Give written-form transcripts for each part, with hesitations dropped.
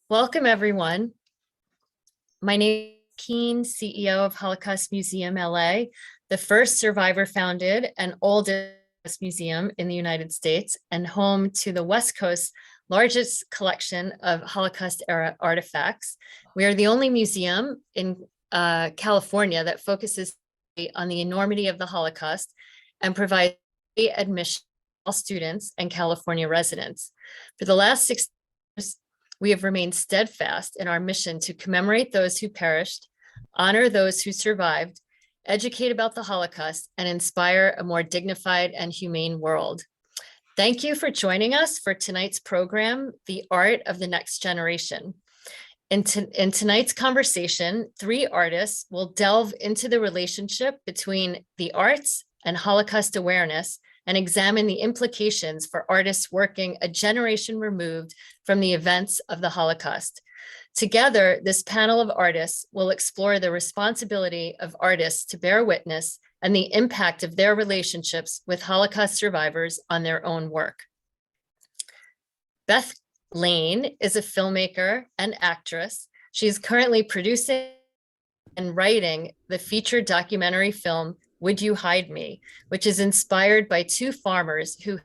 Welcome, everyone. My name is Keen, CEO of Holocaust Museum LA, the first survivor-founded and oldest museum in the United States, and home to the West Coast's largest collection of Holocaust-era artifacts. We are the only museum in California that focuses on the enormity of the Holocaust and provides admission to all students and California residents. For the last 6 years, we have remained steadfast in our mission to commemorate those who perished, honor those who survived, educate about the Holocaust, and inspire a more dignified and humane world. Thank you for joining us for tonight's program, The Art of the Next Generation. In tonight's conversation, 3 artists will delve into the relationship between the arts and Holocaust awareness and examine the implications for artists working a generation removed from the events of the Holocaust. Together, this panel of artists will explore the responsibility of artists to bear witness and the impact of their relationships with Holocaust survivors on their own work. Beth Lane is a filmmaker and actress. She is currently producing and writing the feature documentary film Would You Hide Me, which is inspired by 2 farmers who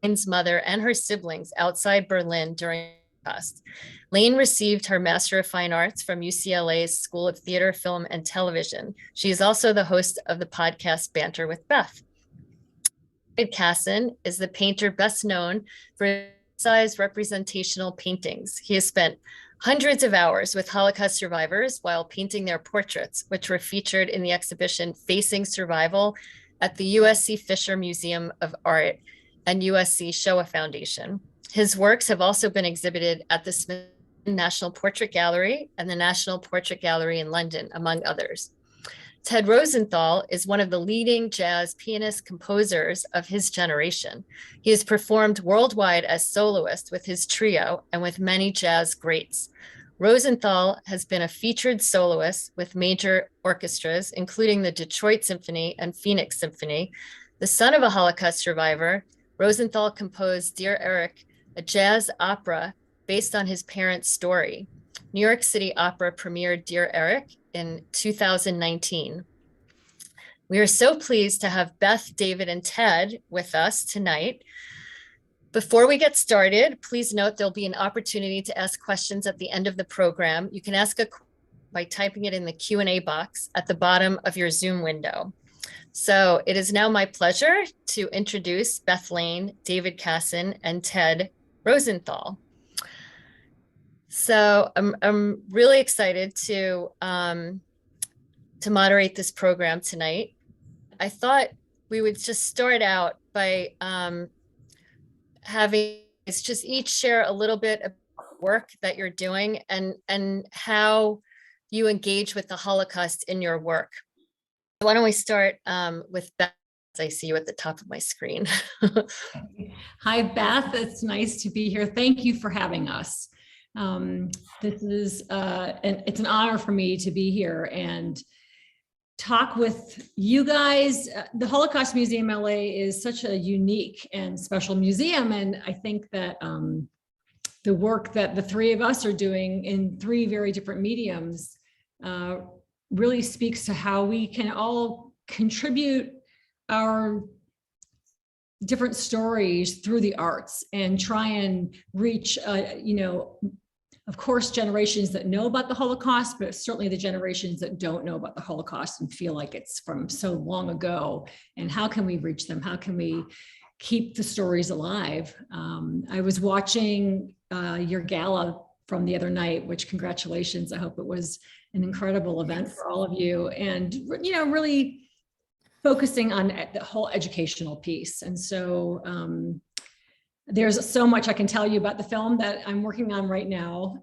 Lane's mother and her siblings outside Berlin during the Holocaust. Lane received her Master of Fine Arts from UCLA's School of Theater, Film, and Television. She is also the host of the podcast Banter with Beth. Kassan is the painter best known for size representational paintings. He has spent hundreds of hours with Holocaust survivors while painting their portraits, which were featured in the exhibition Facing Survival at the USC Fisher Museum of Art and USC Shoah Foundation. His works have also been exhibited at the Smithsonian National Portrait Gallery and the National Portrait Gallery in London, among others. Ted Rosenthal is one of the leading jazz pianist composers of his generation. He has performed worldwide as soloist with his trio and with many jazz greats. Rosenthal has been a featured soloist with major orchestras, including the Detroit Symphony and Phoenix Symphony. The son of a Holocaust survivor, Rosenthal composed Dear Erich, a jazz opera based on his parents' story. New York City Opera premiered Dear Erich in 2019. We are so pleased to have Beth, David, and Ted with us tonight. Before we get started, please note there'll be an opportunity to ask questions at the end of the program. You can ask a question by typing it in the Q&A box at the bottom of your Zoom window. So it is now my pleasure to introduce Beth Lane, David Kassan, and Ted Rosenthal. So I'm really excited to moderate this program tonight. I thought we would just start out by having just each share a little bit of work that you're doing and how you engage with the Holocaust in your work. Why don't we start with Beth? I see you at the top of my screen. Hi, Beth. It's nice to be here. Thank you for having us. This is it's an honor for me to be here and talk with you guys. The Holocaust Museum LA is such a unique and special museum, and I think that the work that the 3 of us are doing in 3 very different mediums really speaks to how we can all contribute our different stories through the arts and try and reach, of course, generations that know about the Holocaust, but certainly the generations that don't know about the Holocaust and feel like it's from so long ago. And how can we reach them? How can we keep the stories alive? I was watching your gala from the other night, which congratulations. I hope it was an incredible event for all of you. And, really focusing on the whole educational piece. And so there's so much I can tell you about the film that I'm working on right now,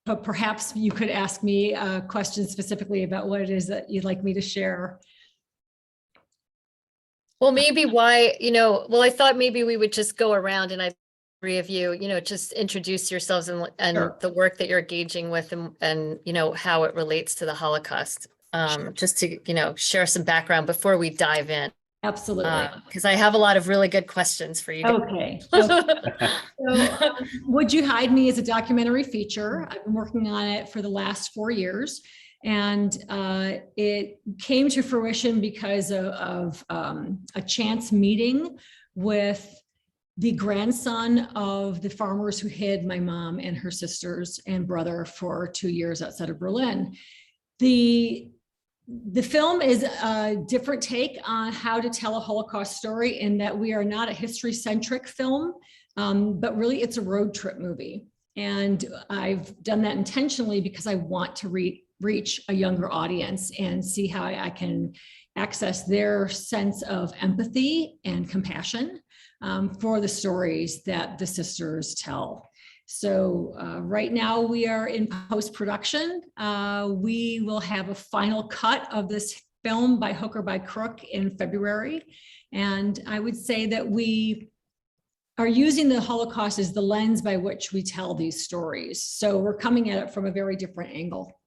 but perhaps you could ask me questions specifically about what it is that you'd like me to share. Well, maybe I thought maybe we would just go around and 3 of you, just introduce yourselves and Sure. the work that you're engaging with and how it relates to the Holocaust. Just to, share some background before we dive in. Absolutely. because I have a lot of really good questions for you Okay. guys. So, Would You Hide Me is a documentary feature. I've been working on it for the last 4 years, and it came to fruition because of a chance meeting with the grandson of the farmers who hid my mom and her sisters and brother for 2 years outside of Berlin. The the film is a different take on how to tell a Holocaust story, in that we are not a history-centric film, but really it's a road trip movie. And I've done that intentionally because I want to reach a younger audience and see how I can access their sense of empathy and compassion for the stories that the sisters tell. So right now we are in post-production. We will have a final cut of this film by hook or by crook in February. And I would say that we are using the Holocaust as the lens by which we tell these stories. So we're coming at it from a very different angle.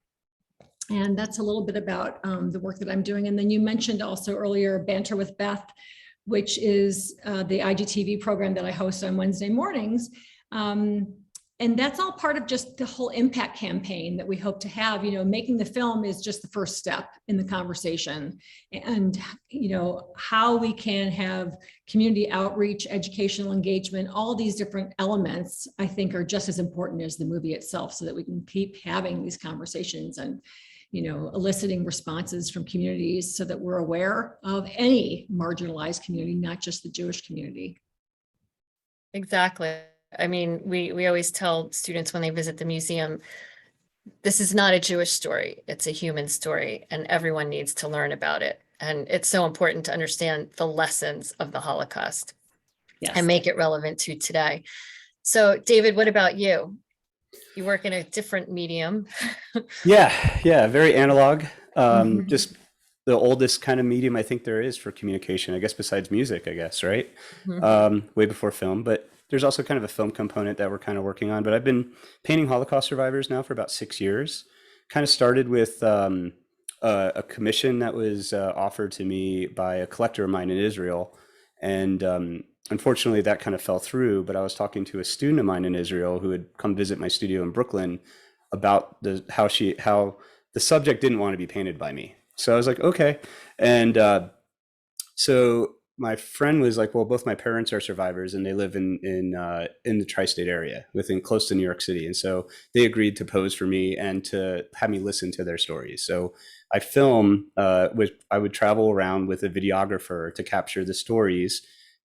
And that's a little bit about the work that I'm doing. And then you mentioned also earlier Banter with Beth, which is the IGTV program that I host on Wednesday mornings. And that's all part of just the whole impact campaign that we hope to have. You know, making the film is just the first step in the conversation. And, you know, how we can have community outreach, educational engagement, all these different elements, I think, are just as important as the movie itself, so that we can keep having these conversations and, you know, eliciting responses from communities so that we're aware of any marginalized community, not just the Jewish community. Exactly. I mean, we always tell students when they visit the museum, this is not a Jewish story, it's a human story, and everyone needs to learn about it. And it's so important to understand the lessons of the Holocaust and Yes. make it relevant to today. So, David, what about you? You work in a different medium. Yeah, very analog. Mhm. Just the oldest kind of medium I think there is for communication, I guess, besides music, I guess, right? Mhm. Way before film, but there's also kind of a film component that we're kind of working on. But I've been painting Holocaust survivors now for about 6 years. Kind of started with a commission that was offered to me by a collector of mine in Israel. And unfortunately, that kind of fell through. But I was talking to a student of mine in Israel who had come visit my studio in Brooklyn about how the subject didn't want to be painted by me. So I was like, okay. And so my friend was like, well, both my parents are survivors and they live in the tri-state area, within close to New York City. And so they agreed to pose for me and to have me listen to their stories. So I I would travel around with a videographer to capture the stories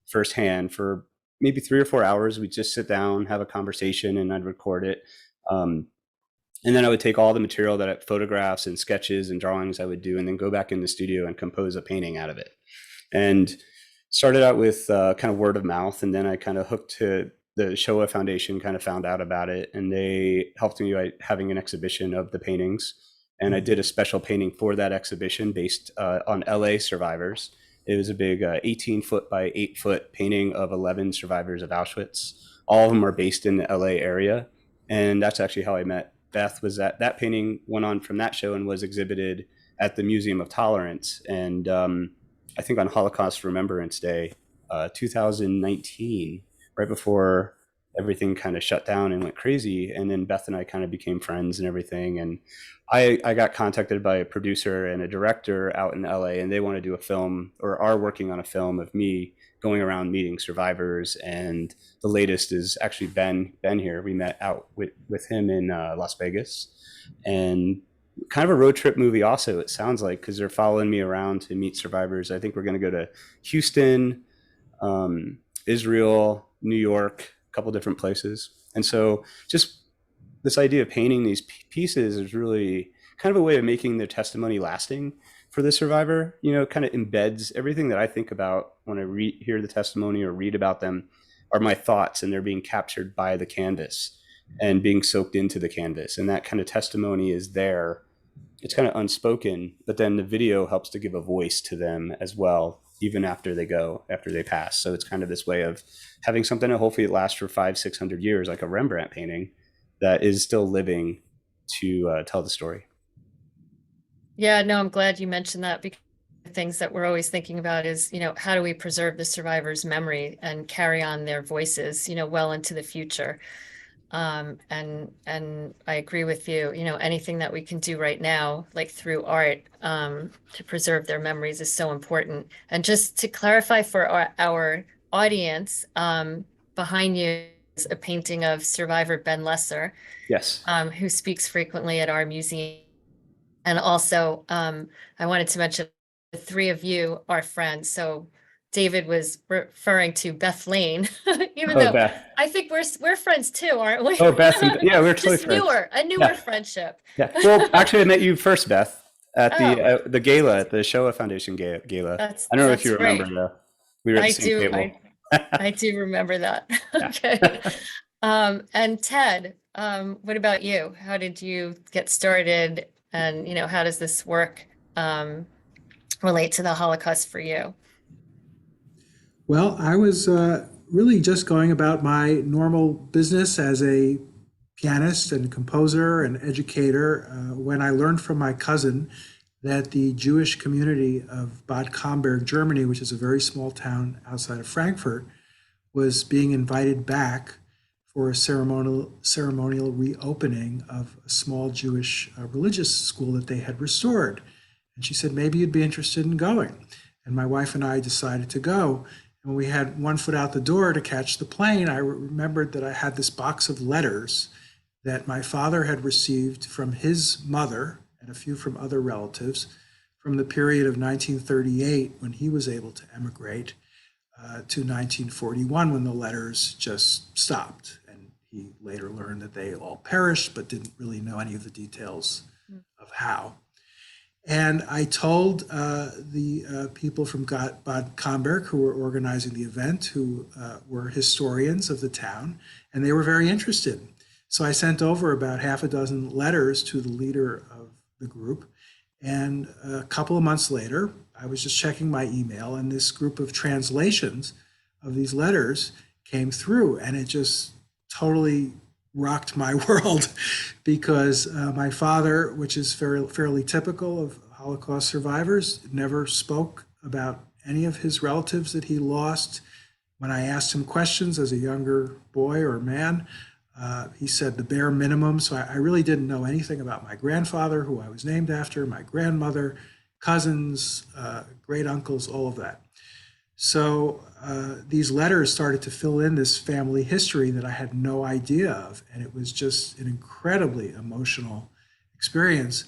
firsthand for maybe 3 or 4 hours. We'd just sit down, have a conversation, and I'd record it. And then I would take all the material photographs and sketches and drawings I would do, and then go back in the studio and compose a painting out of it. And started out with kind of word of mouth, and then I kind of hooked to the Shoah Foundation, kind of found out about it, and they helped me by having an exhibition of the paintings. And I did a special painting for that exhibition based on LA survivors. It was a big 18-foot by 8-foot painting of 11 survivors of Auschwitz. All of them are based in the LA area. And that's actually how I met Beth. Was that painting went on from that show and was exhibited at the Museum of Tolerance. And I think on Holocaust Remembrance Day, 2019, right before everything kind of shut down and went crazy. And then Beth and I kind of became friends and everything. And I got contacted by a producer and a director out in LA, and they want to do a film, or are working on a film of me going around meeting survivors. And the latest is actually Ben here. We met out with him in Las Vegas, and kind of a road trip movie also, it sounds like, because they're following me around to meet survivors. I think we're going to go to Houston, Israel, New York, a couple different places. And so just this idea of painting these pieces is really kind of a way of making their testimony lasting for the survivor. You know, kind of embeds everything that I think about when I hear the testimony or read about them are my thoughts, and they're being captured by the canvas and being soaked into the canvas. And that kind of testimony is there. It's kind of unspoken, but then the video helps to give a voice to them as well, even after they pass. So it's kind of this way of having something that hopefully it lasts for 500-600 years, like a Rembrandt painting that is still living to tell the story. Yeah, no, I'm glad you mentioned that, because things that we're always thinking about is, how do we preserve the survivors' memory and carry on their voices, well into the future. And I agree with you, anything that we can do right now, like through art, to preserve their memories is so important. And just to clarify for our audience, behind you is a painting of survivor Ben Lesser, Yes. who speaks frequently at our museum. And also, I wanted to mention the three of you are friends. So David was referring to Beth Lane, even Oh, though Beth. I think we're friends too, aren't we? Oh, Beth. Yeah, we're totally Just friends. a newer Yeah. friendship. Yeah. Well, actually, I met you first, Beth, at Oh, the gala, at the Showa Foundation gala. I don't know if you that's remember great. though. We were at the I same do. table. I do remember that. Yeah. Okay. And Ted, what about you? How did you get started? And, how does this work relate to the Holocaust for you? Well, I was really just going about my normal business as a pianist and composer and educator when I learned from my cousin that the Jewish community of Bad Camberg, Germany, which is a very small town outside of Frankfurt, was being invited back for a ceremonial reopening of a small Jewish religious school that they had restored. And she said, maybe you'd be interested in going. And my wife and I decided to go. And when we had one foot out the door to catch the plane, I remembered that I had this box of letters that my father had received from his mother and a few from other relatives from the period of 1938 when he was able to emigrate to 1941 when the letters just stopped. And he later learned that they all perished, but didn't really know any of the details of how. And I told the people from Bad Camberg who were organizing the event, who were historians of the town, and they were very interested. So I sent over about half a dozen letters to the leader of the group. And a couple of months later, I was just checking my email, and this group of translations of these letters came through, and it just totally rocked my world because my father, which is fairly typical of Holocaust survivors, never spoke about any of his relatives that he lost. When I asked him questions as a younger boy or man, he said the bare minimum. So I really didn't know anything about my grandfather, who I was named after, my grandmother, cousins, great uncles, all of that. So these letters started to fill in this family history that I had no idea of. And it was just an incredibly emotional experience.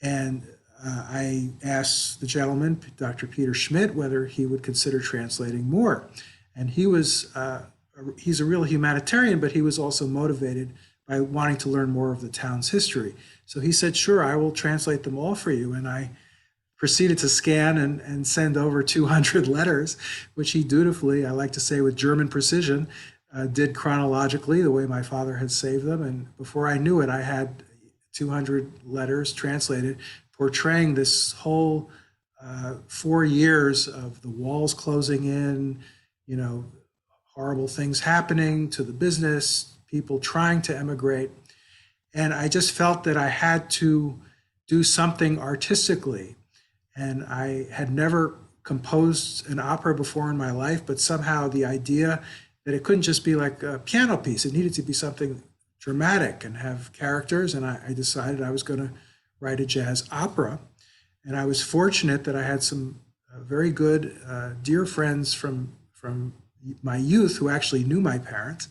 And I asked the gentleman, Dr. Peter Schmidt, whether he would consider translating more. And he's a real humanitarian, but he was also motivated by wanting to learn more of the town's history. So he said, sure, I will translate them all for you. And I proceeded to scan and send over 200 letters, which he dutifully, I like to say with German precision, did chronologically the way my father had saved them. And before I knew it, I had 200 letters translated, portraying this whole 4 years of the walls closing in, horrible things happening to the business, people trying to emigrate. And I just felt that I had to do something artistically. And I had never composed an opera before in my life, but somehow the idea that it couldn't just be like a piano piece, it needed to be something dramatic and have characters. And I decided I was going to write a jazz opera. And I was fortunate that I had some very good, dear friends from my youth who actually knew my parents,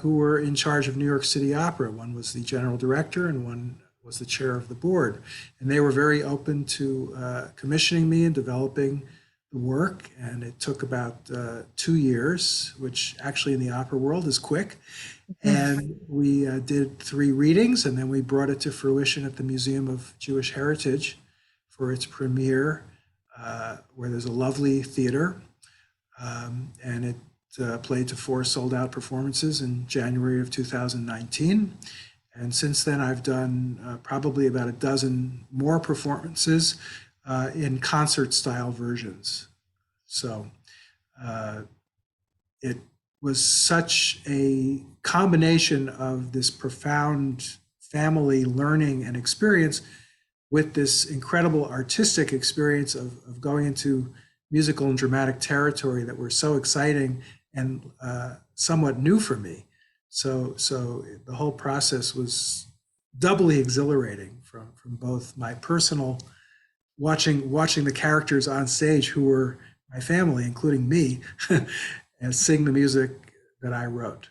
who were in charge of New York City Opera. One was the general director and one was the chair of the board. And they were very open to commissioning me and developing the work. And it took about 2 years, which actually in the opera world is quick. And we did 3 readings, and then we brought it to fruition at the Museum of Jewish Heritage for its premiere, where there's a lovely theater. And it played to 4 sold-out performances in January of 2019. And since then, I've done probably about a dozen more performances in concert-style versions. So it was such a combination of this profound family learning and experience with this incredible artistic experience of going into musical and dramatic territory that were so exciting and somewhat new for me. So the whole process was doubly exhilarating from both my personal watching the characters on stage who were my family, including me, and sing the music that I wrote.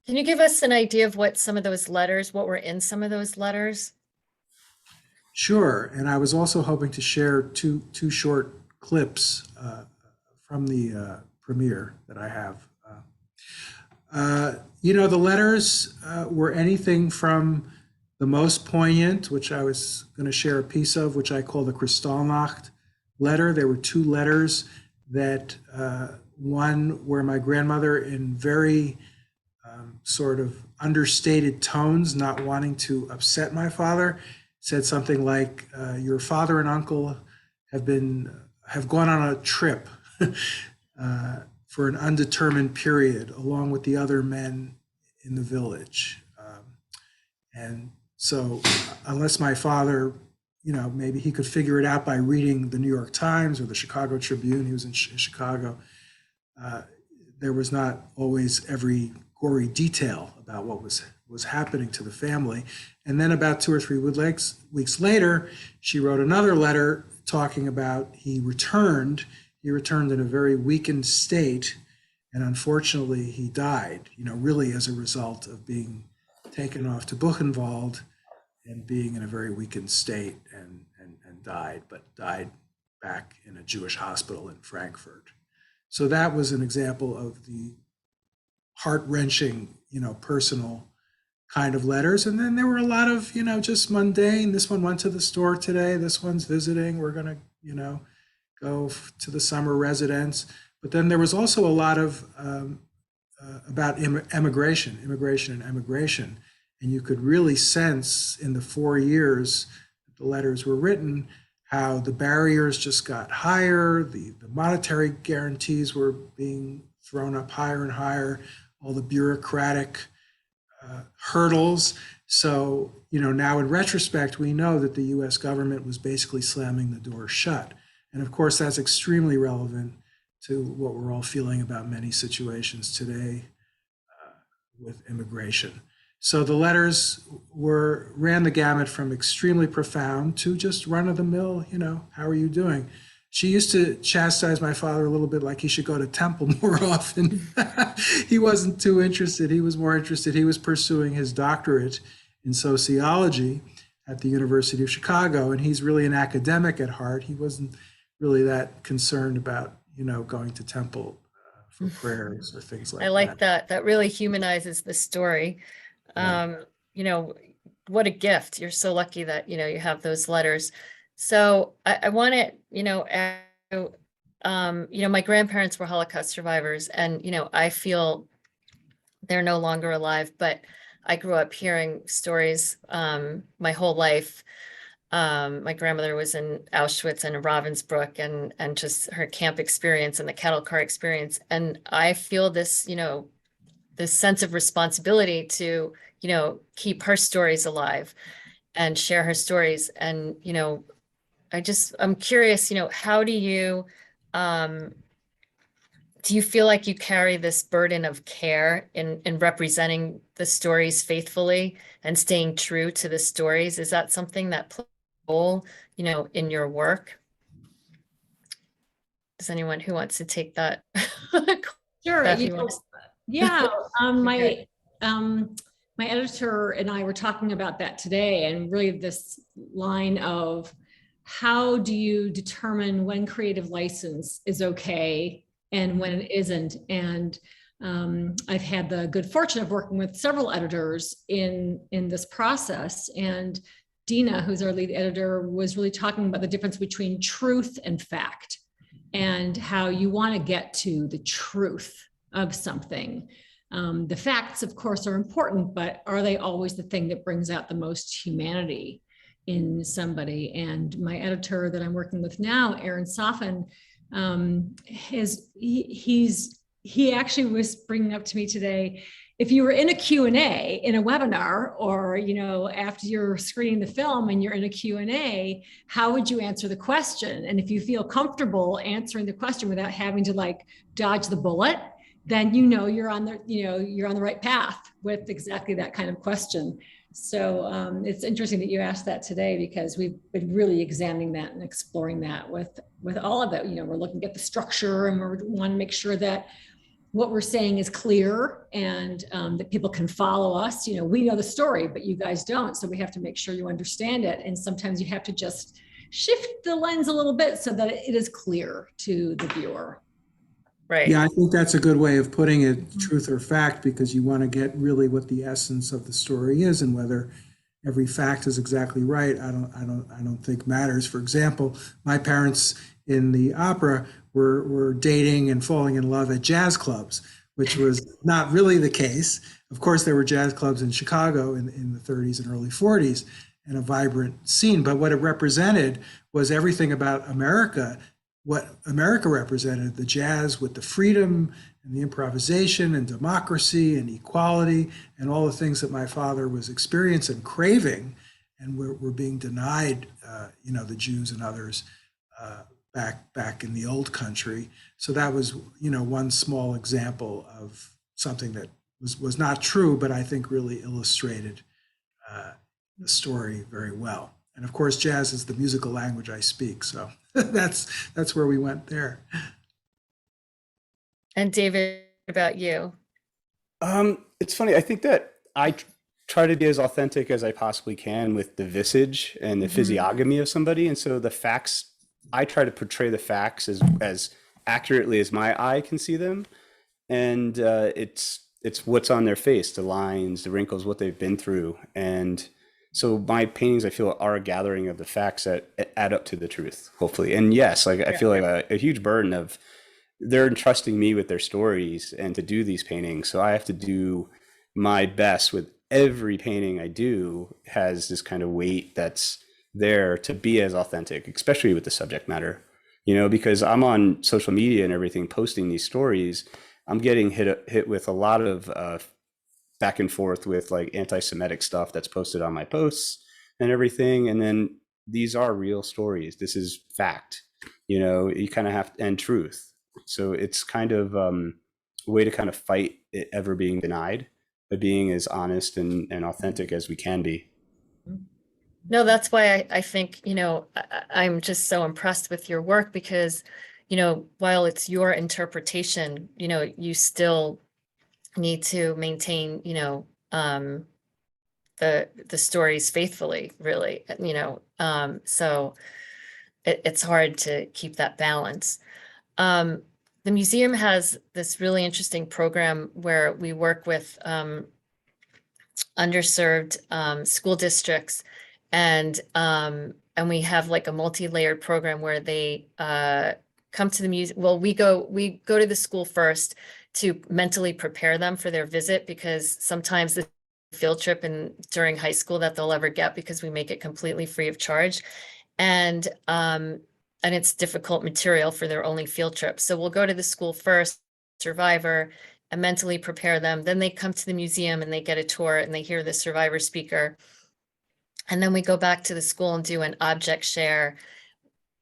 Can you give us an idea of what some of those letters, what were in some of those letters? Sure, and I was also hoping to share two short clips from the premiere that I have. The letters were anything from the most poignant, which I was going to share a piece of, which I call the Kristallnacht letter. There were two letters that one where my grandmother, in very sort of understated tones, not wanting to upset my father, said something like, your father and uncle have gone on a trip for an undetermined period, along with the other men in the village. And so unless my father, maybe he could figure it out by reading the New York Times or the Chicago Tribune, he was in Chicago, there was not always every gory detail about what was happening to the family. And then about 2 or 3 weeks later, she wrote another letter talking about he returned in a very weakened state, and unfortunately he died, really as a result of being taken off to Buchenwald and being in a very weakened state, and died back in a Jewish hospital in Frankfurt. So that was an example of the heart-wrenching, personal kind of letters. And then there were a lot of, just mundane. This one went to the store today. This one's visiting. We're going to, go to the summer residence. But then there was also a lot of about immigration. And you could really sense in the 4 years that the letters were written how the barriers just got higher, the monetary guarantees were being thrown up higher and higher, all the bureaucratic hurdles. So, now in retrospect, we know that the US government was basically slamming the door shut. And of course, that's extremely relevant to what we're all feeling about many situations today with immigration. So the letters ran the gamut from extremely profound to just run-of-the-mill, how are you doing? She used to chastise my father a little bit, like he should go to temple more often. He wasn't too interested. He was more interested. He was pursuing his doctorate in sociology at the University of Chicago, and he's really an academic at heart. He wasn't really that concerned about, going to temple for prayers or things like that. I like that. That really humanizes the story. Yeah. What a gift. You're so lucky that, you have those letters. So I want to, my grandparents were Holocaust survivors, and, I feel they're no longer alive, but I grew up hearing stories my whole life. My grandmother was in Auschwitz and Ravensbrück, and just her camp experience and the cattle car experience. And I feel this, this sense of responsibility to, keep her stories alive and share her stories. And, I'm curious, how do you feel like you carry this burden of care in representing the stories faithfully and staying true to the stories? Is that something that plays a role, in your work? Does anyone who wants to take that? Sure. Beth, you want to- Yeah. Okay. My editor and I were talking about that today, and really this line of how do you determine when creative license is okay and when it isn't? And I've had the good fortune of working with several editors in this process. And Dina, who's our lead editor, was really talking about the difference between truth and fact, and how you want to get to the truth of something. The facts, of course, are important, but are they always the thing that brings out the most humanity in somebody? And my editor that I'm working with now, Aaron Soffen, he actually was bringing up to me today, if you were in a Q&A in a webinar, or, after you're screening the film and you're in a Q&A, how would you answer the question? And if you feel comfortable answering the question without having to like dodge the bullet, then you're on the right path with exactly that kind of question. So it's interesting that you asked that today, because we've been really examining that and exploring that with all of it. We're looking at the structure, and we want to make sure that what we're saying is clear, and that people can follow us. We know the story, but you guys don't. So we have to make sure you understand it. And sometimes you have to just shift the lens a little bit so that it is clear to the viewer. Right. Yeah, I think that's a good way of putting it, truth or fact, because you want to get really what the essence of the story is, and whether every fact is exactly right, I don't think matters. For example, my parents in the opera were dating and falling in love at jazz clubs, which was not really the case. Of course, there were jazz clubs in Chicago in the 30s and early 40s, and a vibrant scene. But what it represented was everything about America, what America represented, the jazz with the freedom and the improvisation and democracy and equality and all the things that my father was experiencing and craving, and were being denied, the Jews and others back in the old country. So that was, one small example of something that was not true, but I think really illustrated the story very well. And of course, jazz is the musical language I speak, so that's where we went there. And David, what about you? It's funny. I think that I try to be as authentic as I possibly can with the visage and the physiognomy of somebody, and so the facts, I try to portray the facts as accurately as my eye can see them, and it's what's on their face, the lines, the wrinkles, what they've been through. And so my paintings, I feel, are a gathering of the facts that add up to the truth, hopefully. And yes, like I feel like a huge burden of, they're entrusting me with their stories and to do these paintings. So I have to do my best with every painting I do, has this kind of weight that's there to be as authentic, especially with the subject matter, because I'm on social media and everything, posting these stories. I'm getting hit with a lot of back and forth with like anti-Semitic stuff that's posted on my posts and everything. And then these are real stories. This is fact, you kind of have to, and truth. So it's kind of a way to kind of fight it ever being denied, but being as honest and authentic as we can be. No, that's why I think, I'm just so impressed with your work, because, while it's your interpretation, you still need to maintain, the stories faithfully, really, so it's hard to keep that balance. The museum has this really interesting program where we work with underserved school districts, and we have like a multi-layered program where they come to the museum. Well, we go to the school first to mentally prepare them for their visit, because sometimes the field trip during high school that they'll ever get, because we make it completely free of charge, and it's difficult material for their only field trip. So we'll go to the school first, survivor, and mentally prepare them. Then they come to the museum and they get a tour and they hear the survivor speaker. And then we go back to the school and do an object share,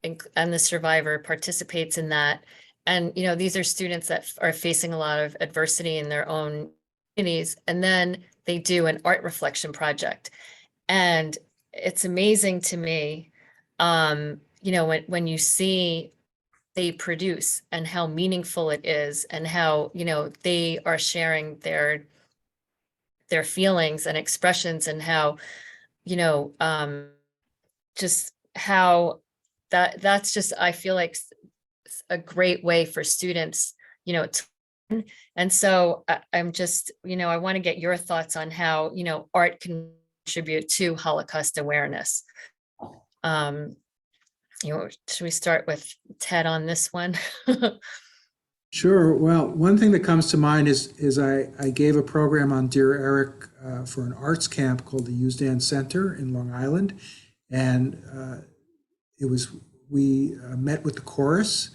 and the survivor participates in that. And, these are students that are facing a lot of adversity in their own communities. And then they do an art reflection project. And it's amazing to me, when you see they produce and how meaningful it is, and how, they are sharing their feelings and expressions, and how, just how that's just, I feel like a great way for students, to learn. And so I'm just, I want to get your thoughts on how, art can contribute to Holocaust awareness. Should we start with Ted on this one? Sure. Well, one thing that comes to mind is I gave a program on Dear Erich for an arts camp called the Usdan Center in Long Island, and we met with the chorus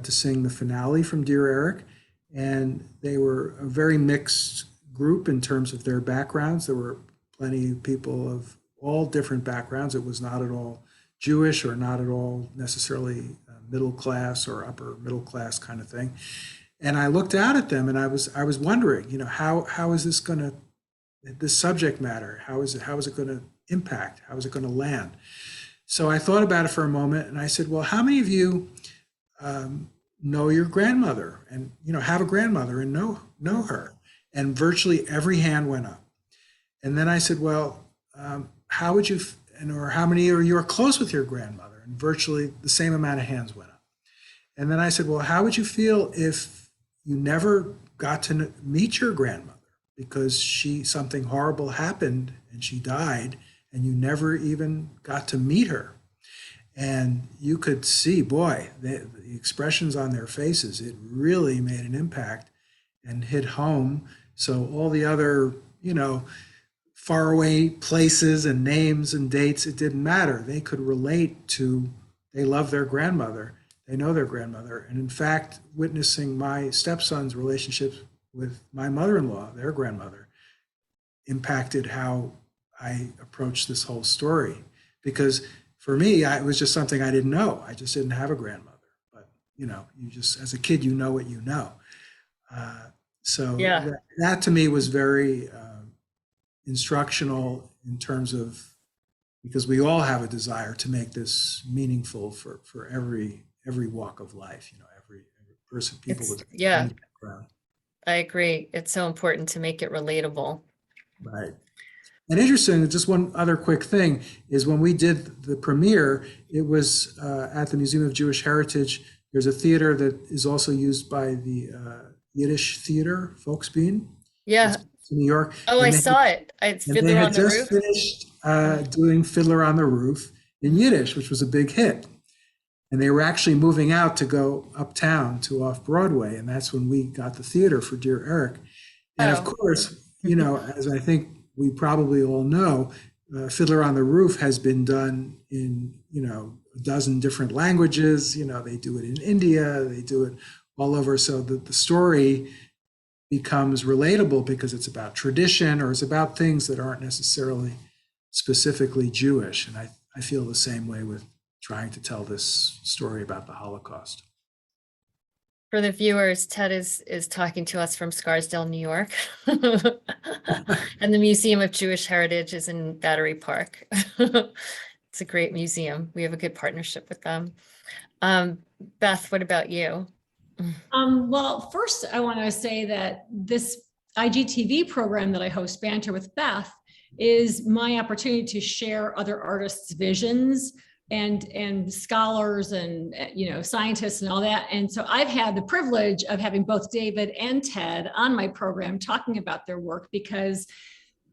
to sing the finale from Dear Erich, and they were a very mixed group in terms of their backgrounds. There were plenty of people of all different backgrounds. It was not at all Jewish or not at all necessarily middle class or upper middle class kind of thing. And I looked out at them and I was wondering, how is this going to, this subject matter, how is it going to impact? How is it going to land? So I thought about it for a moment and I said, well, how many of you know your grandmother and, have a grandmother and know her? And virtually every hand went up. And then I said, well, how would you, or how many of you are close with your grandmother? And virtually the same amount of hands went up. And then I said, well, how would you feel if you never got to meet your grandmother because something horrible happened and she died and you never even got to meet her? And you could see, boy, the expressions on their faces, it really made an impact and hit home. So all the other, faraway places and names and dates, it didn't matter. They could relate to, they love their grandmother, they know their grandmother. And in fact, witnessing my stepson's relationships with my mother-in-law, their grandmother, impacted how I approached this whole story. Because for me, it was just something I didn't know. I just didn't have a grandmother. But, you just, as a kid, you know what you know. So Yeah. that to me was very instructional in terms of, because we all have a desire to make this meaningful for every walk of life, every person, people with any background. I agree. It's so important to make it relatable. Right. And interesting, just one other quick thing is when we did the premiere, it was at the Museum of Jewish Heritage. There's a theater that is also used by the Yiddish Theater, Volksbühne. Yeah. In New York. Oh, I saw it. It's Fiddler on the Roof. They had just finished doing Fiddler on the Roof in Yiddish, which was a big hit. And they were actually moving out to go uptown to off Broadway. And that's when we got the theater for Dear Erich. And of course, as I think we probably all know, Fiddler on the Roof has been done in, a dozen different languages. They do it in India, they do it all over. So the story becomes relatable because it's about tradition or it's about things that aren't necessarily specifically Jewish. And I feel the same way with trying to tell this story about the Holocaust. For the viewers, Ted is talking to us from Scarsdale, New York. And the Museum of Jewish Heritage is in Battery Park. It's a great museum. We have a good partnership with them. Beth, what about you? Well, first I want to say that this IGTV program that I host, Banter with Beth, is my opportunity to share other artists' visions and scholars and scientists and all that. And so I've had the privilege of having both David and Ted on my program talking about their work because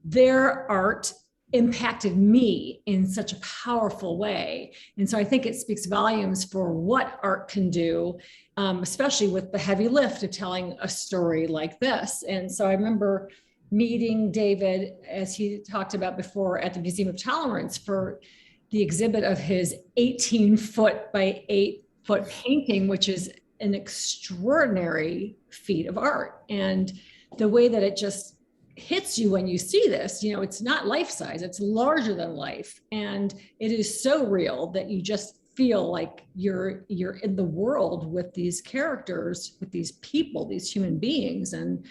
their art impacted me in such a powerful way. And so I think it speaks volumes for what art can do, especially with the heavy lift of telling a story like this. And so I remember meeting David, as he talked about before, at the Museum of Tolerance for the exhibit of his 18-foot by 8-foot painting, which is an extraordinary feat of art. And the way that it just hits you when you see this, it's not life size, it's larger than life. And it is so real that you just feel like you're in the world with these characters, with these people, these human beings. And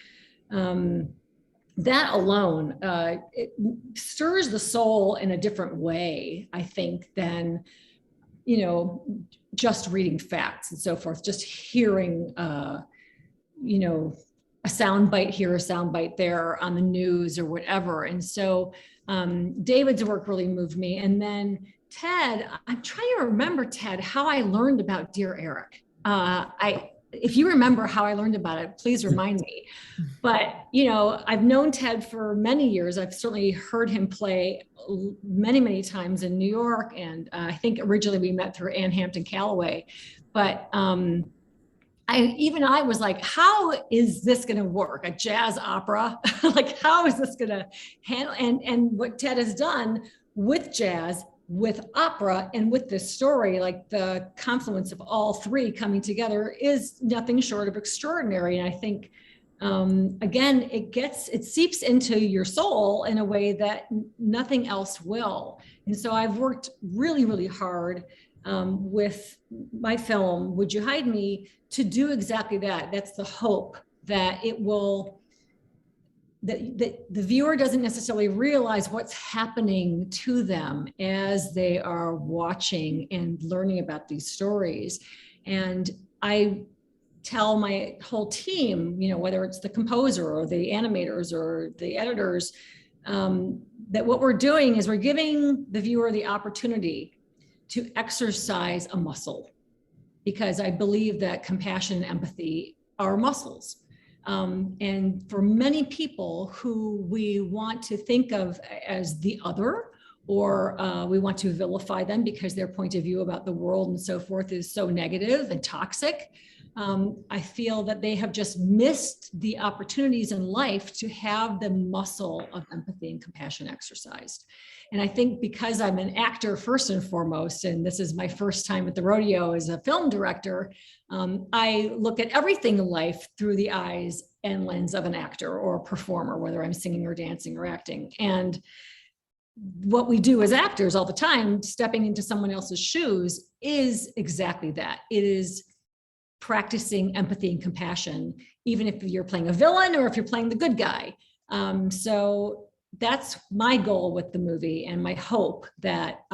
that alone, it stirs the soul in a different way, I think, than, just reading facts and so forth, just hearing, a sound bite here, a sound bite there on the news or whatever. And so David's work really moved me. And then Ted, I'm trying to remember, Ted, how I learned about Dear Erich. If you remember how I learned about it, please remind me. But, I've known Ted for many years. I've certainly heard him play many, many times in New York. And I think originally we met through Ann Hampton Calloway. But I was like, how is this going to work? A jazz opera? Like, how is this going to handle? And what Ted has done with jazz, with opera, and with this story, like the confluence of all three coming together is nothing short of extraordinary. And I think again, it seeps into your soul in a way that nothing else will. And so I've worked really, really hard with my film, Would You Hide Me, to do exactly that. That's the hope that it will, that the viewer doesn't necessarily realize what's happening to them as they are watching and learning about these stories. And I tell my whole team, whether it's the composer or the animators or the editors, that what we're doing is we're giving the viewer the opportunity to exercise a muscle, because I believe that compassion and empathy are muscles. And for many people who we want to think of as the other, or we want to vilify them because their point of view about the world and so forth is so negative and toxic, I feel that they have just missed the opportunities in life to have the muscle of empathy and compassion exercised. And I think because I'm an actor first and foremost, and this is my first time at the rodeo as a film director, I look at everything in life through the eyes and lens of an actor or a performer, whether I'm singing or dancing or acting. And what we do as actors all the time, stepping into someone else's shoes, is exactly that. It is practicing empathy and compassion, even if you're playing a villain or if you're playing the good guy. So that's my goal with the movie, and my hope that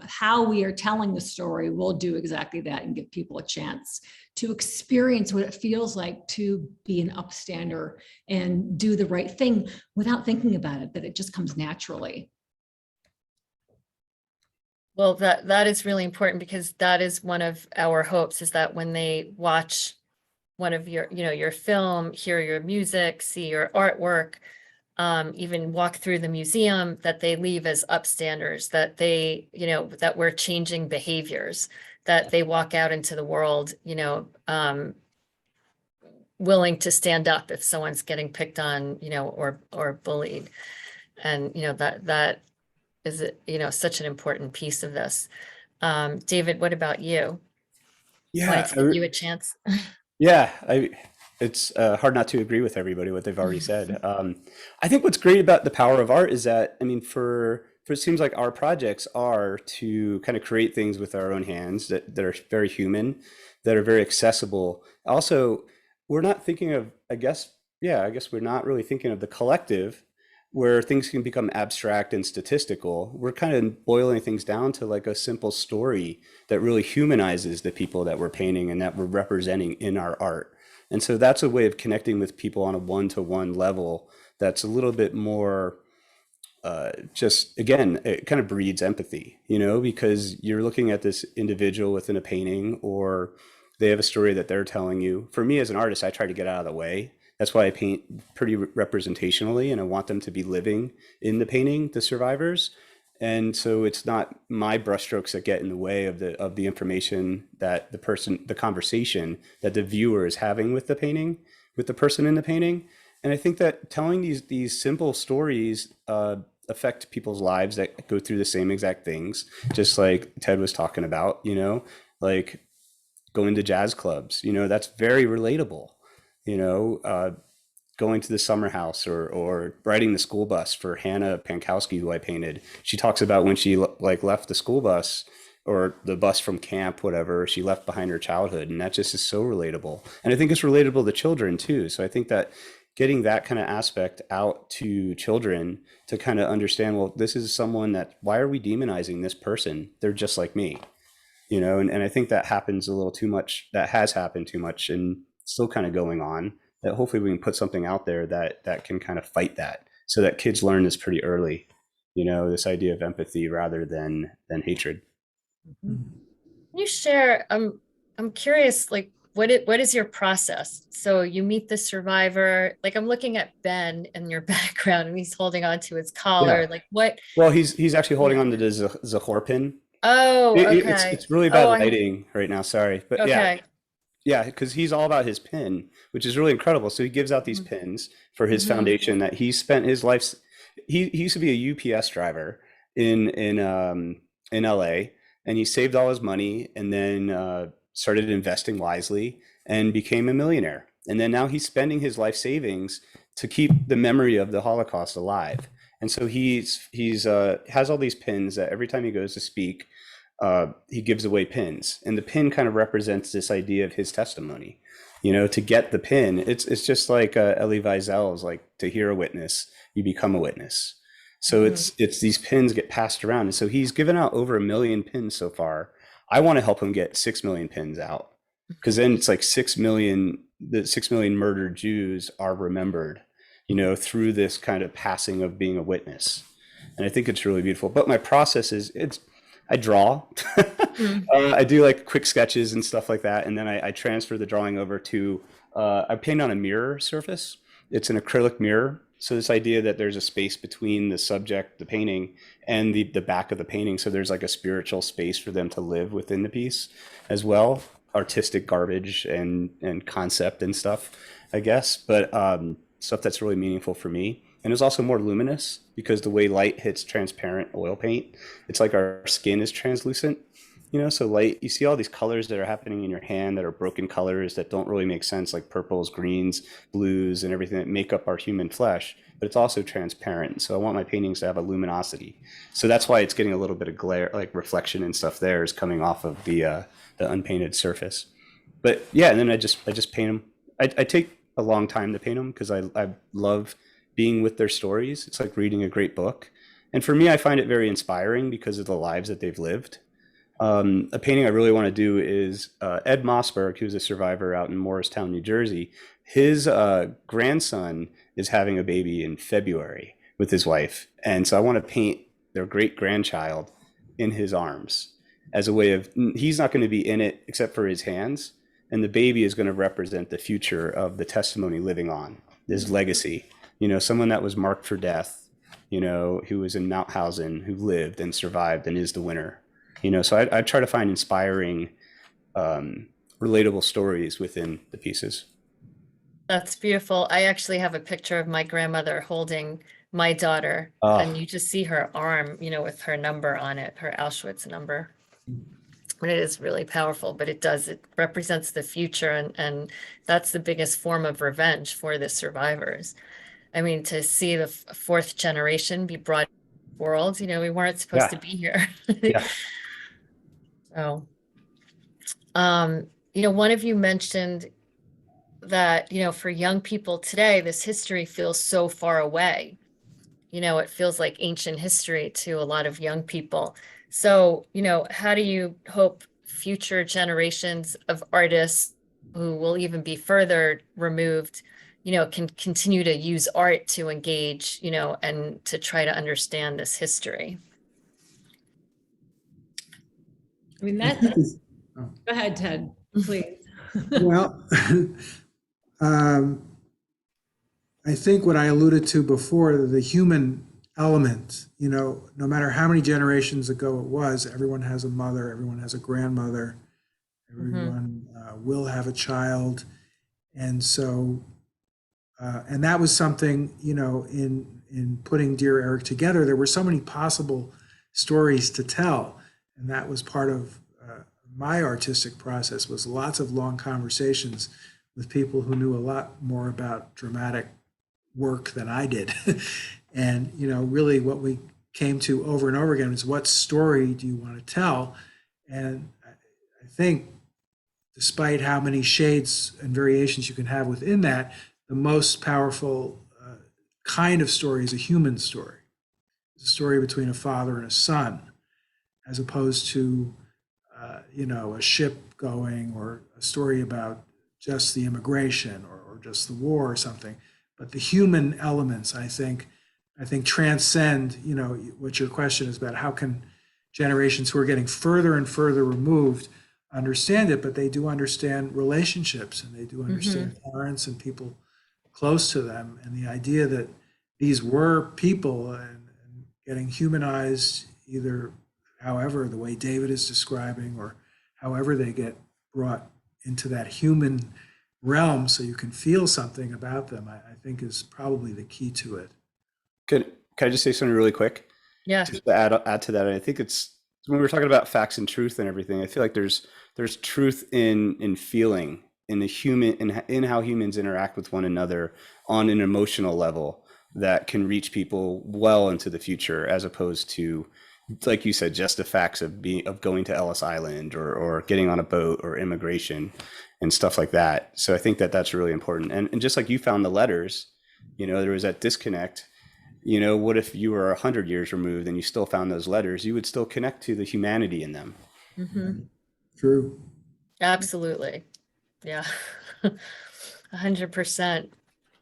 how we are telling the story will do exactly that and give people a chance to experience what it feels like to be an upstander and do the right thing without thinking about it, that it just comes naturally. Well, that is really important, because that is one of our hopes, is that when they watch one of your film, hear your music, see your artwork, even walk through the museum, that they leave as upstanders, that they, that we're changing behaviors, that they walk out into the world, willing to stand up if someone's getting picked on, or bullied. And, that is, such an important piece of this. David, what about you? Yeah, Want to give you a chance? yeah, it's hard not to agree with everybody what they've already said. I think what's great about the power of art is that, I mean, for it seems like our projects are to kind of create things with our own hands that are very human, that are very accessible. Also, we're not thinking of, I guess we're not really thinking of the collective, where things can become abstract and statistical. We're kind of boiling things down to like a simple story that really humanizes the people that we're painting and that we're representing in our art. And so that's a way of connecting with people on a one-to-one level that's a little bit more just, again, it kind of breeds empathy, because you're looking at this individual within a painting, or they have a story that they're telling you. For me as an artist, I try to get out of the way. That's why I paint pretty representationally, and I want them to be living in the painting, the survivors. And so it's not my brushstrokes that get in the way of the information that the conversation that the viewer is having with the painting, with the person in the painting. And I think that telling these simple stories affect people's lives that go through the same exact things, just like Ted was talking about, like going to jazz clubs, that's very relatable. Going to the summer house, or riding the school bus for Hannah Pankowski, who I painted. She talks about when she left the school bus, or the bus from camp, whatever, she left behind her childhood. And that just is so relatable. And I think it's relatable to children too. So I think that getting that kind of aspect out to children to kind of understand, well, this is someone why are we demonizing this person? They're just like me, and I think that happens a little too much. That has happened too much, and still kind of going on, that hopefully we can put something out there that can kind of fight that, so that kids learn this pretty early, this idea of empathy rather than hatred. Can you share, I'm curious, what is your process? So you meet the survivor, I'm looking at Ben in your background, and he's holding on to his collar. Yeah. What? Well, he's actually holding on to the Zahor pin. Oh, okay. It's really bad lighting right now. Sorry, but Okay. yeah, because he's all about his pin, which is really incredible. So he gives out these pins for his foundation that he spent his life. He used to be a UPS driver in LA, and he saved all his money, and then started investing wisely and became a millionaire. And then now he's spending his life savings to keep the memory of the Holocaust alive. And so he's has all these pins that every time he goes to speak, he gives away pins, and the pin kind of represents this idea of his testimony. You know, to get the pin, it's just like Elie Wiesel's, like, to hear a witness, you become a witness. So it's these pins get passed around, and so he's given out over 1 million pins so far. I want to help him get 6 million pins out, because then it's like 6 million. The 6 million murdered Jews are remembered, you know, through this kind of passing of being a witness. And I think it's really beautiful. But my process is I draw. I do like quick sketches and stuff like that. And then I transfer the drawing over to, I paint on a mirror surface. It's an acrylic mirror. So this idea that there's a space between the subject, the painting, and the back of the painting. So there's like a spiritual space for them to live within the piece as well. Artistic garbage and concept and stuff, I guess. But stuff that's really meaningful for me. And it's also more luminous because the way light hits transparent oil paint, it's like our skin is translucent, you know, so light, you see all these colors that are happening in your hand that are broken colors that don't really make sense, like purples, greens, blues, and everything that make up our human flesh, but it's also transparent. So I want my paintings to have a luminosity. So that's why it's getting a little bit of glare, like reflection and stuff there is coming off of the unpainted surface. But yeah, and then I just paint them. I take a long time to paint them because I love being with their stories. It's like reading a great book. And for me, I find it very inspiring because of the lives that they've lived. A painting I really want to do is Ed Mossberg, who's a survivor out in Morristown, New Jersey. His grandson is having a baby in February with his wife. And so I want to paint their great grandchild in his arms as a way of, he's not going to be in it except for his hands. And the baby is going to represent the future of the testimony living on, his legacy. You know, someone that was marked for death, you know, who was in Mauthausen, who lived and survived and is the winner. You know, so I try to find inspiring, relatable stories within the pieces. That's beautiful. I actually have a picture of my grandmother holding my daughter, Oh, and you just see her arm, you know, with her number on it, her Auschwitz number. And it is really powerful, but it represents the future, and that's the biggest form of revenge for the survivors. I mean, to see the fourth generation be brought to the world, you know, we weren't supposed to yeah, be here. yeah, So, you know, one of you mentioned that, you know, for young people today, this history feels so far away. You know, it feels like ancient history to a lot of young people. So, you know, how do you hope future generations of artists who will even be further removed, you know, can continue to use art to engage, you know, and to try to understand this history? I mean, I think it's, go ahead, Ted, please. well, um, I think what I alluded to before, the human element, you know, no matter how many generations ago it was, everyone has a mother, everyone has a grandmother, everyone will have a child. And so, and that was something, you know, in putting Dear Erich together, there were so many possible stories to tell. And that was part of my artistic process, was lots of long conversations with people who knew a lot more about dramatic work than I did. And, you know, really what we came to over and over again is, what story do you want to tell? And I think despite how many shades and variations you can have within that, the most powerful kind of story is a human story. It's a story between a father and a son, as opposed to, you know, a ship going, or a story about just the immigration, or just the war or something. But the human elements, I think transcend, you know, what your question is about. How can generations who are getting further and further removed understand it? But they do understand relationships, and they do understand parents and people close to them, and the idea that these were people, and getting humanized, either however, the way David is describing, or however they get brought into that human realm so you can feel something about them, I think is probably the key to it. Can I just say something really quick? Yeah. Just to add to that, I think it's, when we were talking about facts and truth and everything, I feel like there's truth in feeling in the human in how humans interact with one another on an emotional level that can reach people well into the future, as opposed to, like you said, just the facts of going to Ellis Island, or getting on a boat, or immigration and stuff like that. So I think that that's really important. And just like you found the letters, there was that disconnect. What if you were 100 years removed and you still found those letters? You would still connect to the humanity in them. Mhm. True. Absolutely. Yeah. 100%.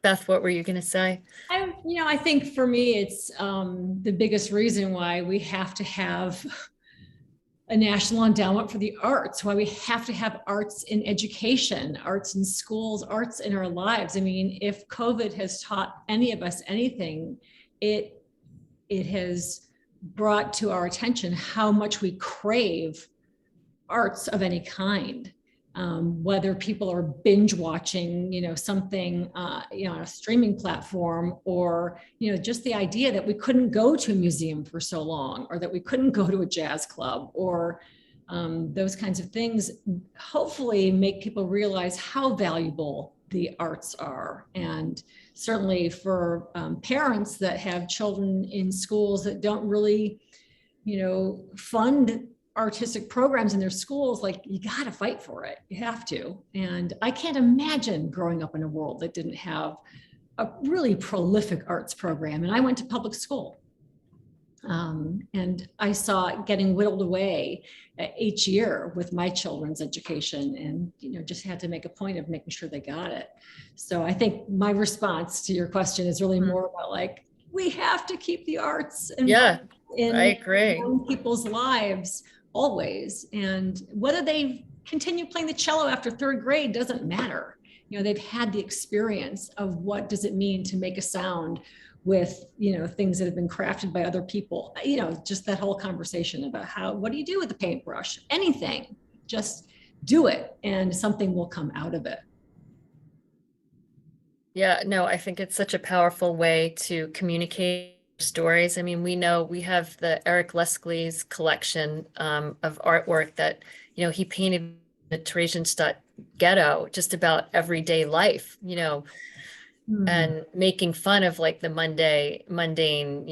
Beth, what were you going to say? I think for me, it's the biggest reason why we have to have a national endowment for the arts, why we have to have arts in education, arts in schools, arts in our lives. I mean, if COVID has taught any of us anything, it has brought to our attention how much we crave arts of any kind. Whether people are binge watching, something, on a streaming platform, or, just the idea that we couldn't go to a museum for so long, or that we couldn't go to a jazz club, or those kinds of things, hopefully make people realize how valuable the arts are. And certainly for parents that have children in schools that don't really, fund artistic programs in their schools, like, you got to fight for it. You have to. And I can't imagine growing up in a world that didn't have a really prolific arts program. And I went to public school. And I saw it getting whittled away each year with my children's education, and just had to make a point of making sure they got it. So I think my response to your question is really more about, like, we have to keep the arts in I agree. young people's lives always. And whether they continue playing the cello after third grade doesn't matter. They've had the experience of what does it mean to make a sound with, things that have been crafted by other people. Just that whole conversation about what do you do with the paintbrush? Anything, just do it, and something will come out of it. Yeah, no, I think it's such a powerful way to communicate stories. I mean, we know we have the Erich Leskley's collection of artwork that, he painted the Theresienstadt ghetto, just about everyday life, and making fun of, like, the mundane,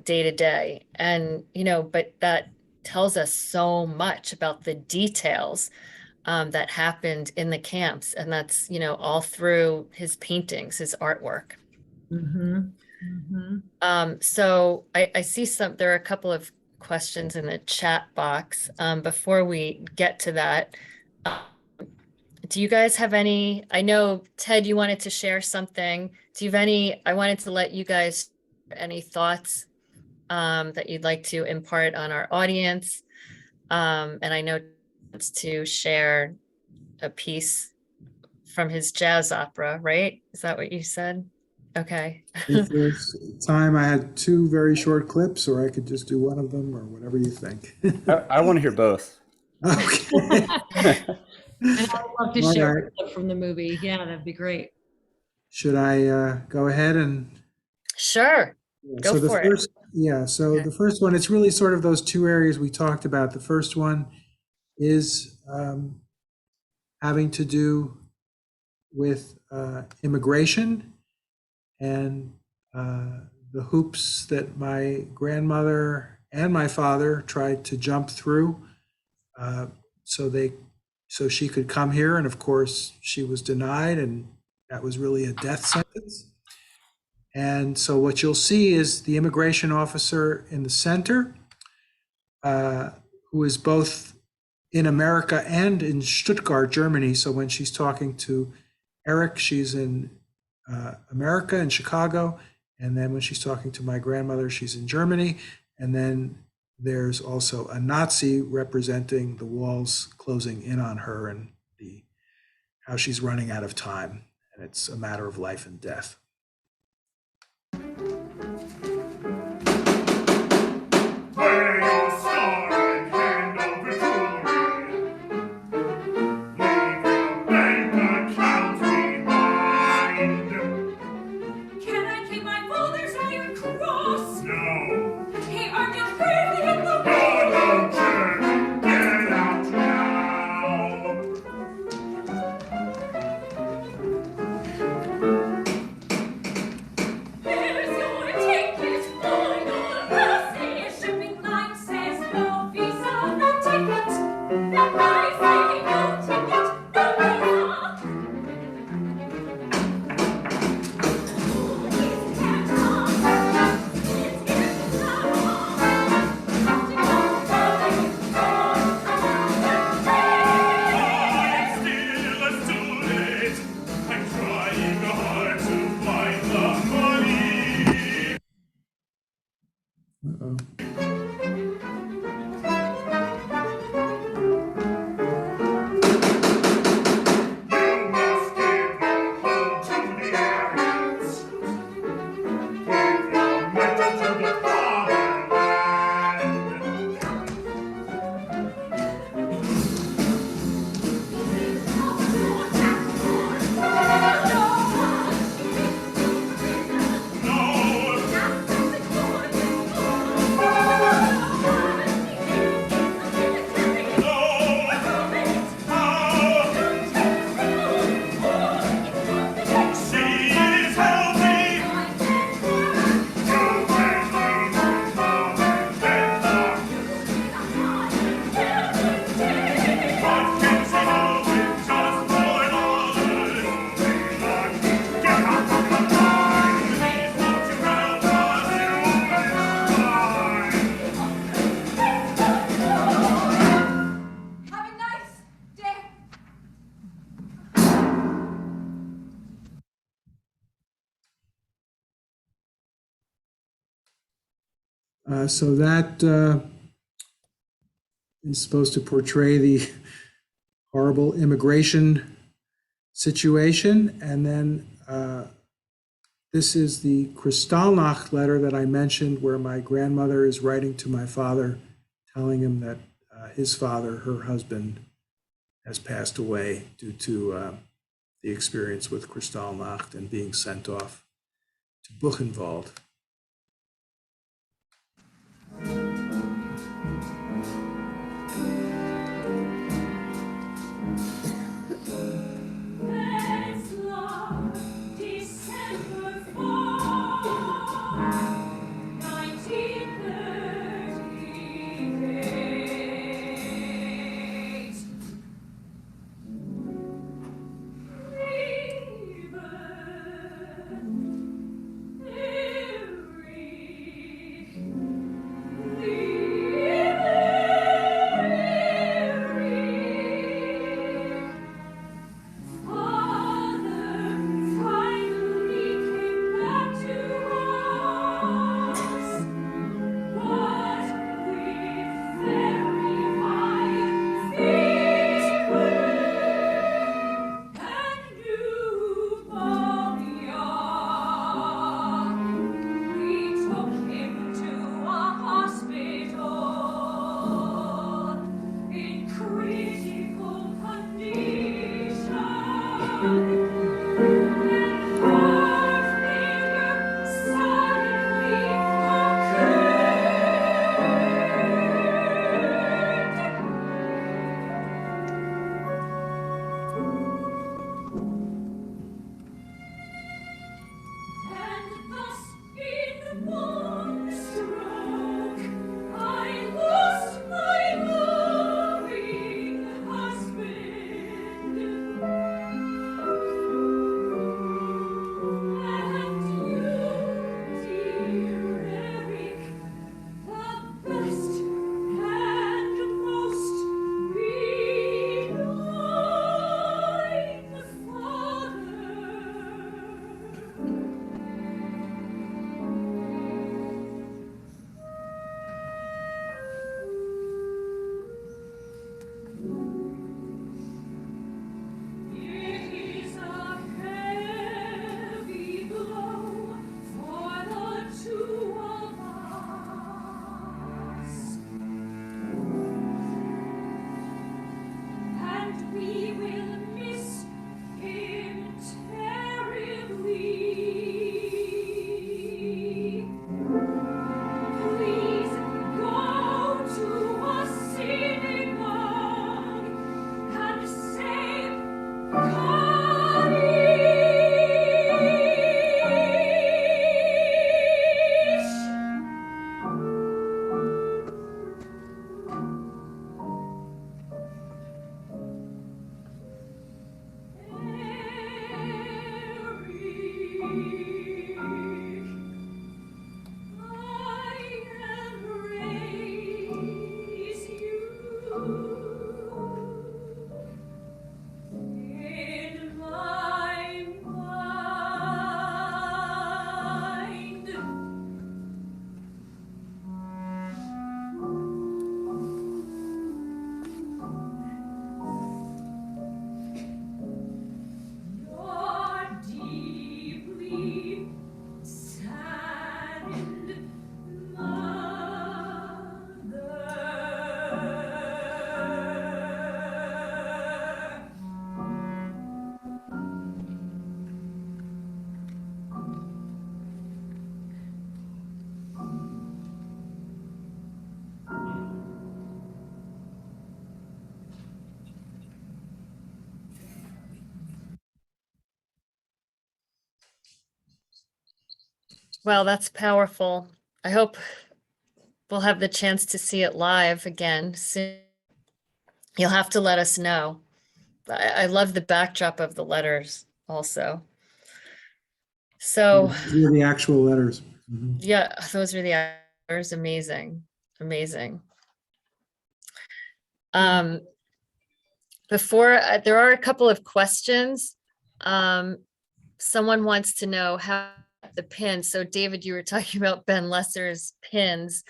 day to day. And, but that tells us so much about the details that happened in the camps. And that's, all through his paintings, his artwork. So I see there are a couple of questions in the chat box. Before we get to that, do you guys have any? I know, Ted, you wanted to share something. Do you have any? I wanted to let you guys any thoughts that you'd like to impart on our audience. And I know wants to share a piece from his jazz opera, right? Is that what you said? Okay. If there's time, I had two very short clips, or I could just do one of them, or whatever you think. I want to hear both. Okay. And I would love to All share right. a clip from the movie. Yeah, that'd be great. Should I go ahead and? Sure. Go So the for it. first, yeah. So Okay. the first one, it's really sort of those two areas we talked about. The first one is having to do with immigration and the hoops that my grandmother and my father tried to jump through so she could come here. And of course, she was denied, and that was really a death sentence. And so what you'll see is the immigration officer in the center, who is both in America and in Stuttgart, Germany. So when she's talking to Erich, she's in America, in Chicago. And then when she's talking to my grandmother, she's in Germany. And then there's also a Nazi representing the walls closing in on her, and how she's running out of time. And it's a matter of life and death. So that is supposed to portray the horrible immigration situation. And then this is the Kristallnacht letter that I mentioned, where my grandmother is writing to my father, telling him that his father, her husband, has passed away due to the experience with Kristallnacht and being sent off to Buchenwald. Well, that's powerful. I hope we'll have the chance to see it live again soon. You'll have to let us know. I love the backdrop of the letters also. So These are the actual letters. Mhm. yeah, those are the letters. Amazing. Amazing. Before there are a couple of questions. Someone wants to know how the pins. So David, you were talking about Ben Lesser's pins.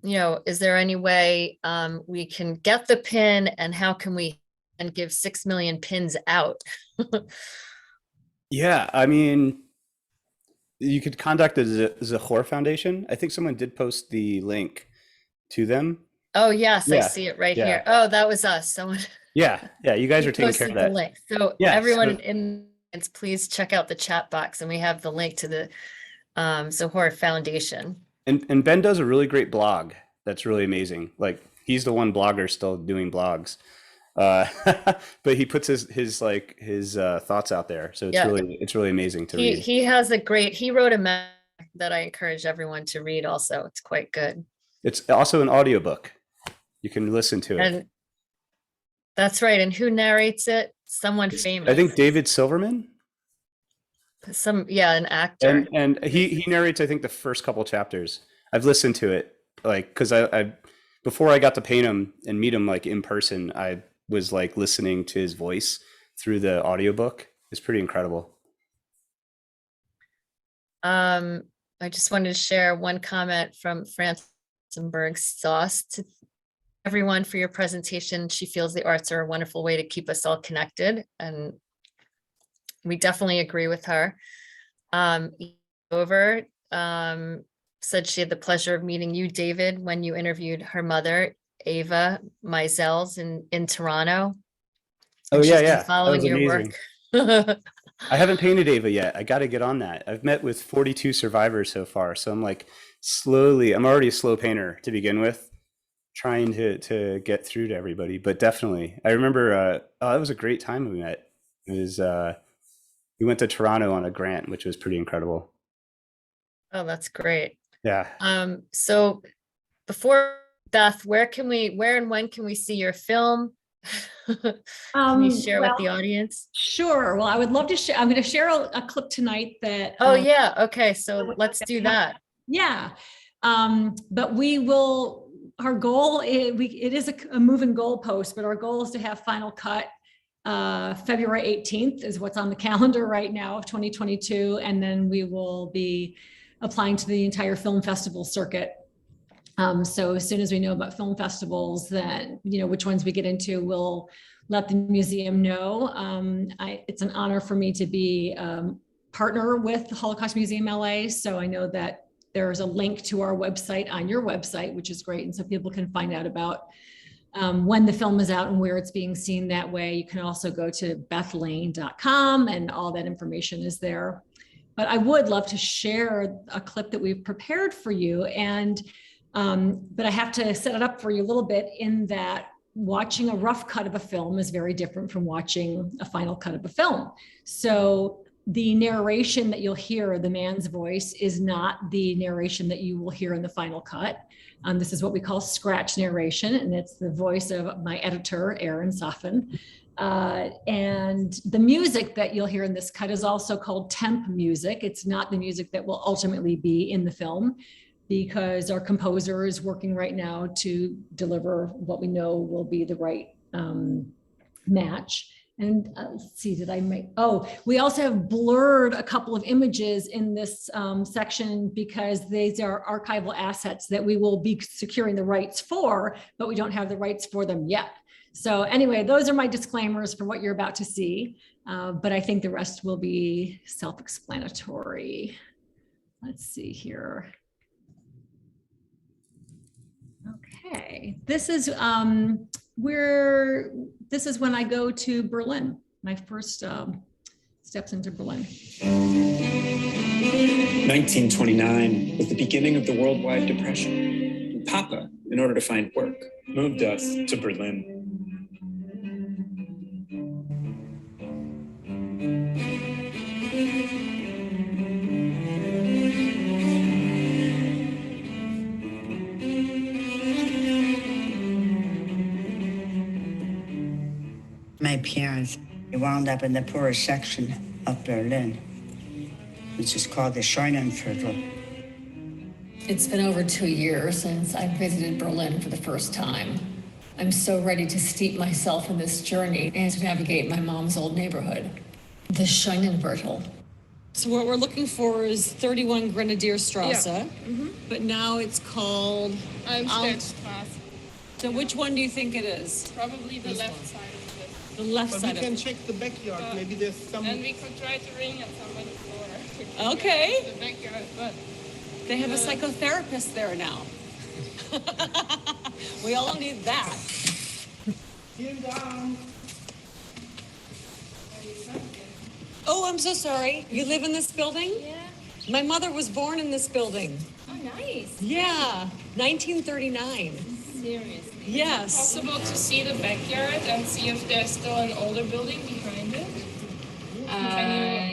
Is there any way we can get the pin, and how can we and give 6 million pins out? Yeah, I mean, you could contact the Zahor Foundation. I think someone did post the link to them. Oh, yes, I Yeah, see it right yeah. here. Oh, that was us. Someone Yeah, you guys are taking care posted of the that. link. So Yeah, everyone so- in, please check out the chat box, and we have the link to the Zahor Foundation. And Ben does a really great blog. That's really amazing. Like, he's the one blogger still doing blogs. But he puts his thoughts out there. So Yeah. it's really amazing to He read. he has he wrote a map that I encourage everyone to read also. It's quite good. It's also an audiobook. You can listen to it. And that's right. And who narrates it? Someone famous. I think David Silverman. An actor. And he narrates, I think, the first couple chapters. I've listened to it, like, because I before I got to paint him and meet him like in person, I was like listening to his voice through the audiobook. It's pretty incredible. I just wanted to share one comment from Francenberg Sauce to everyone for your presentation. She feels the arts are a wonderful way to keep us all connected, and we definitely agree with her. Said she had the pleasure of meeting you, David, when you interviewed her mother, Ava Mizels in Toronto. Oh, And she's yeah, been yeah. That following was your amazing. work. I haven't painted Ava yet. I got to get on that. I've met with 42 survivors so far. So I'm like I'm already a slow painter to begin with, trying to get through to everybody. But definitely, I remember, it was a great time we met. It was, we went to Toronto on a grant, which was pretty incredible. Oh, that's great. Yeah. So before, Beth, where and when can we see your film? Can you share with the audience? Sure. Well, I would love to share. I'm going to share a clip tonight that. Oh, yeah. Okay. So let's do that. Yeah. But we will, our goal is, it is a moving goalpost, but our goal is to have final cut February 18th is what's on the calendar right now of 2022. And then we will be applying to the entire film festival circuit. So as soon as we know about film festivals, then, which ones we get into, we'll let the museum know. It's an honor for me to be partner with the Holocaust Museum LA. So I know that there's a link to our website on your website, which is great. And so people can find out about when the film is out and where it's being seen that way. You can also go to bethlane.com and all that information is there. But I would love to share a clip that we've prepared for you. But I have to set it up for you a little bit in that watching a rough cut of a film is very different from watching a final cut of a film. So the narration that you'll hear, the man's voice, is not the narration that you will hear in the final cut. This is what we call scratch narration, and it's the voice of my editor, Aaron Soffen. And the music that you'll hear in this cut is also called temp music. It's not the music that will ultimately be in the film, because our composer is working right now to deliver what we know will be the right match. And let's see, we also have blurred a couple of images in this section because these are archival assets that we will be securing the rights for, but we don't have the rights for them yet. So anyway, those are my disclaimers for what you're about to see, but I think the rest will be self-explanatory. Let's see here. Okay, this is when I go to Berlin, my first steps into Berlin. 1929 was the beginning of the worldwide depression. Papa, in order to find work, moved us to Berlin. My parents wound up in the poorest section of Berlin, which is called the Scheunenviertel. It's been over 2 years since I visited Berlin for the first time. I'm so ready to steep myself in this journey and to navigate my mom's old neighborhood, the Scheunenviertel. So what we're looking for is 31 Grenadierstrasse, but now it's called Almstedtstraße. So which one do you think it is? Probably the left side of it. The left But side we of can it. check the backyard. Maybe there's some. And we could try to ring at somebody's door. Okay. The backyard, but They have a psychotherapist there now. We all need that. Vielen Dank. Oh, I'm so sorry. You live in this building? Yeah. My mother was born in this building. Oh, nice. Yeah, 1939. Seriously. Yes. possible to see the backyard and see if there's still an older building behind it.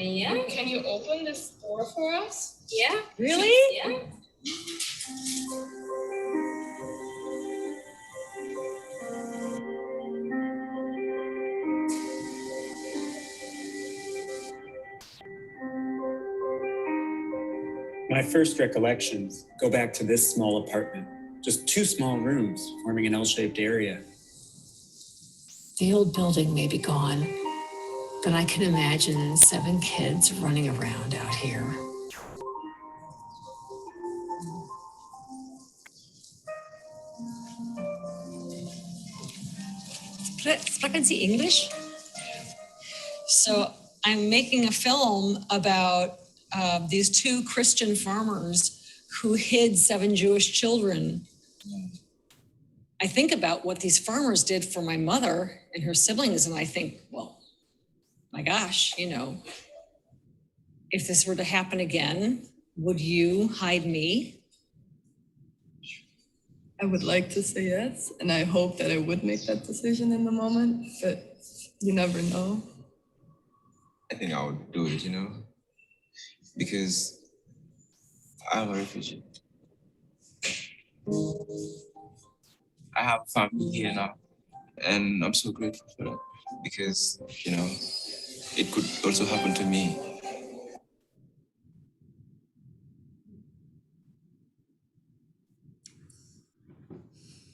Yeah. Can you open this door for us? Yeah. Really? Yeah. My first recollections go back to this small apartment, just 2 small rooms forming an L-shaped area. The old building may be gone, but I can imagine 7 kids running around out here. Sprechen Sie English? So I'm making a film about these 2 Christian farmers who hid 7 Jewish children. I think about what these farmers did for my mother and her siblings, and I think, well, my gosh, you know, if this were to happen again, would you hide me? I would like to say yes, and I hope that I would make that decision in the moment, but you never know. I think I would do it, you know, because I'm a refugee. I have family here now, and I'm so grateful for that because, you know, it could also happen to me.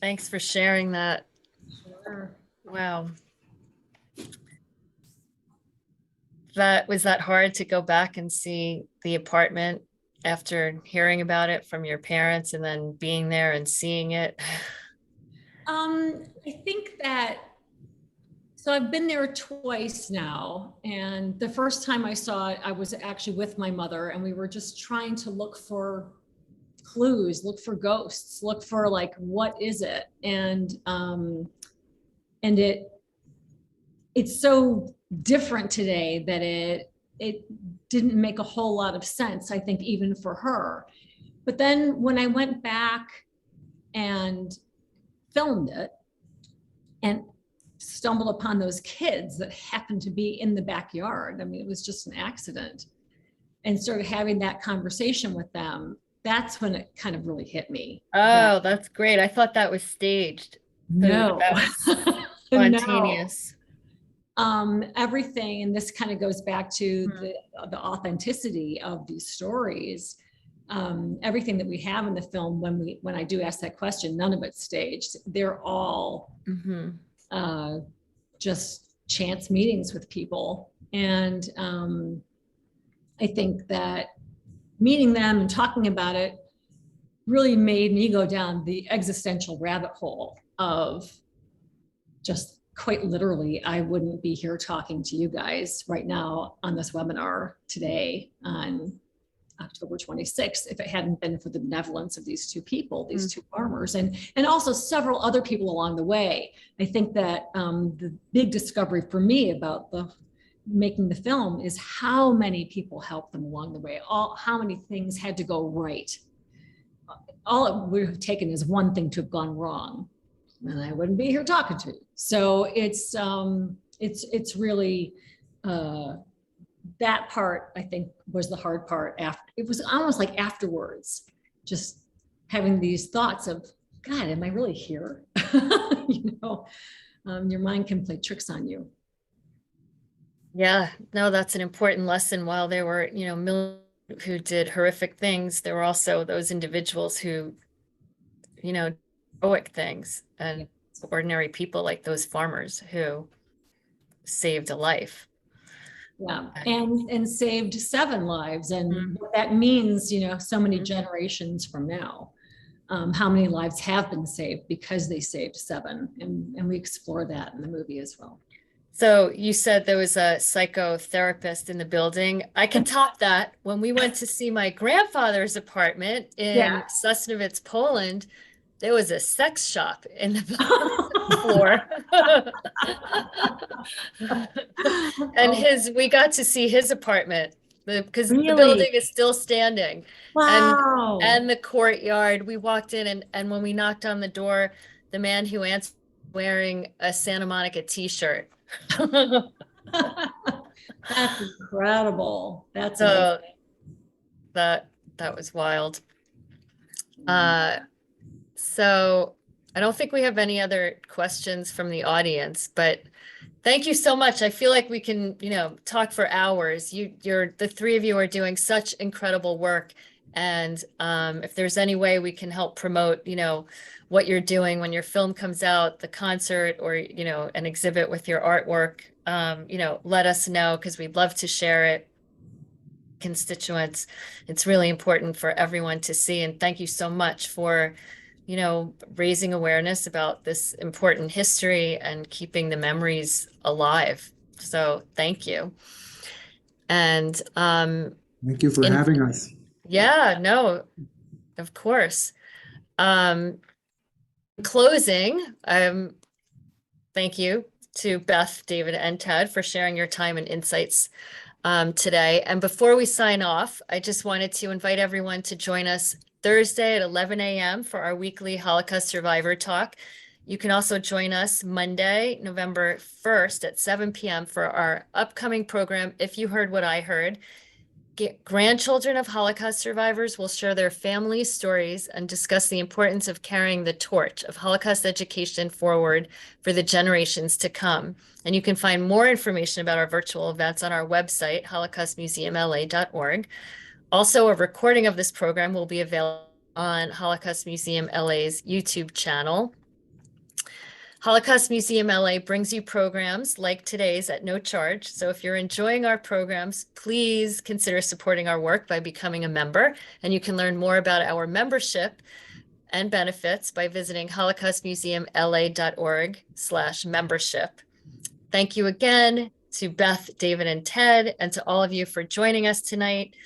Thanks for sharing that. Sure. Wow. Was that hard to go back and see the apartment after hearing about it from your parents and then being there and seeing it? I think that, so I've been there twice now. And the first time I saw it, I was actually with my mother and we were just trying to look for clues, look for ghosts, look for like, what is it? And it's so different today that it didn't make a whole lot of sense, I think, even for her. But then when I went back and filmed it and stumbled upon those kids that happened to be in the backyard, I mean, it was just an accident, and started having that conversation with them, that's when it kind of really hit me. Oh, that's great. I thought that was staged. No. That was spontaneous. Everything, and this kind of goes back to the authenticity of these stories. Everything that we have in the film, when I do ask that question, none of it's staged. They're all just chance meetings with people. And I think that meeting them and talking about it really made me go down the existential rabbit hole of just quite literally, I wouldn't be here talking to you guys right now on this webinar today on October 26th if it hadn't been for the benevolence of these 2 people, these 2 farmers, and also several other people along the way. I think that the big discovery for me about making the film is how many people helped them along the way, how many things had to go right. All it would have taken is one thing to have gone wrong, and I wouldn't be here talking to you. So it's really that part, I think, was the hard part. It was almost like afterwards, just having these thoughts of, God, am I really here? You know, your mind can play tricks on you. Yeah, no, that's an important lesson. While there were, who did horrific things, there were also those individuals who, heroic things, and ordinary people like those farmers who saved a life. Yeah, and saved 7 lives, and Mhm. what that means, so many generations from now. How many lives have been saved because they saved 7, and we explore that in the movie as well. So you said there was a psychotherapist in the building. I can top that. When we went to see my grandfather's apartment in Sosnowiec, Poland, there was a sex shop in the floor. And we got to see his apartment because the building is still standing. Wow. And the courtyard. We walked in, and when we knocked on the door, the man who answered wearing a Santa Monica t-shirt. That's incredible. That's So amazing. that was wild. So I don't think we have any other questions from the audience, but thank you so much. I feel like we can, talk for hours. The 3 of you are doing such incredible work. And if there's any way we can help promote, what you're doing when your film comes out, the concert, or, an exhibit with your artwork, let us know, because we'd love to share it. Constituents, it's really important for everyone to see. And thank you so much for, raising awareness about this important history and keeping the memories alive. So thank you. And Thank you for having us. yeah, no, of course. Closing, thank you to Beth, David, and Ted for sharing your time and insights today. And before we sign off, I just wanted to invite everyone to join us Thursday at 11 a.m. for our weekly Holocaust Survivor Talk. You can also join us Monday, November 1st at 7 p.m. for our upcoming program, If You Heard What I Heard. Grandchildren of Holocaust survivors will share their family stories and discuss the importance of carrying the torch of Holocaust education forward for the generations to come. And you can find more information about our virtual events on our website, holocaustmuseumla.org. Also, a recording of this program will be available on Holocaust Museum LA's YouTube channel. Holocaust Museum LA brings you programs like today's at no charge. So if you're enjoying our programs, please consider supporting our work by becoming a member. And you can learn more about our membership and benefits by visiting holocaustmuseumla.org/membership. Thank you again to Beth, David, and Ted, and to all of you for joining us tonight.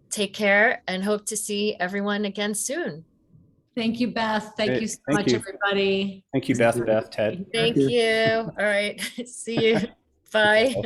Take care and hope to see everyone again soon. Thank you, Beth. Thank you so Thank much, you. everybody. Thank you, Beth, Ted. Thank you. All right. See you. Bye.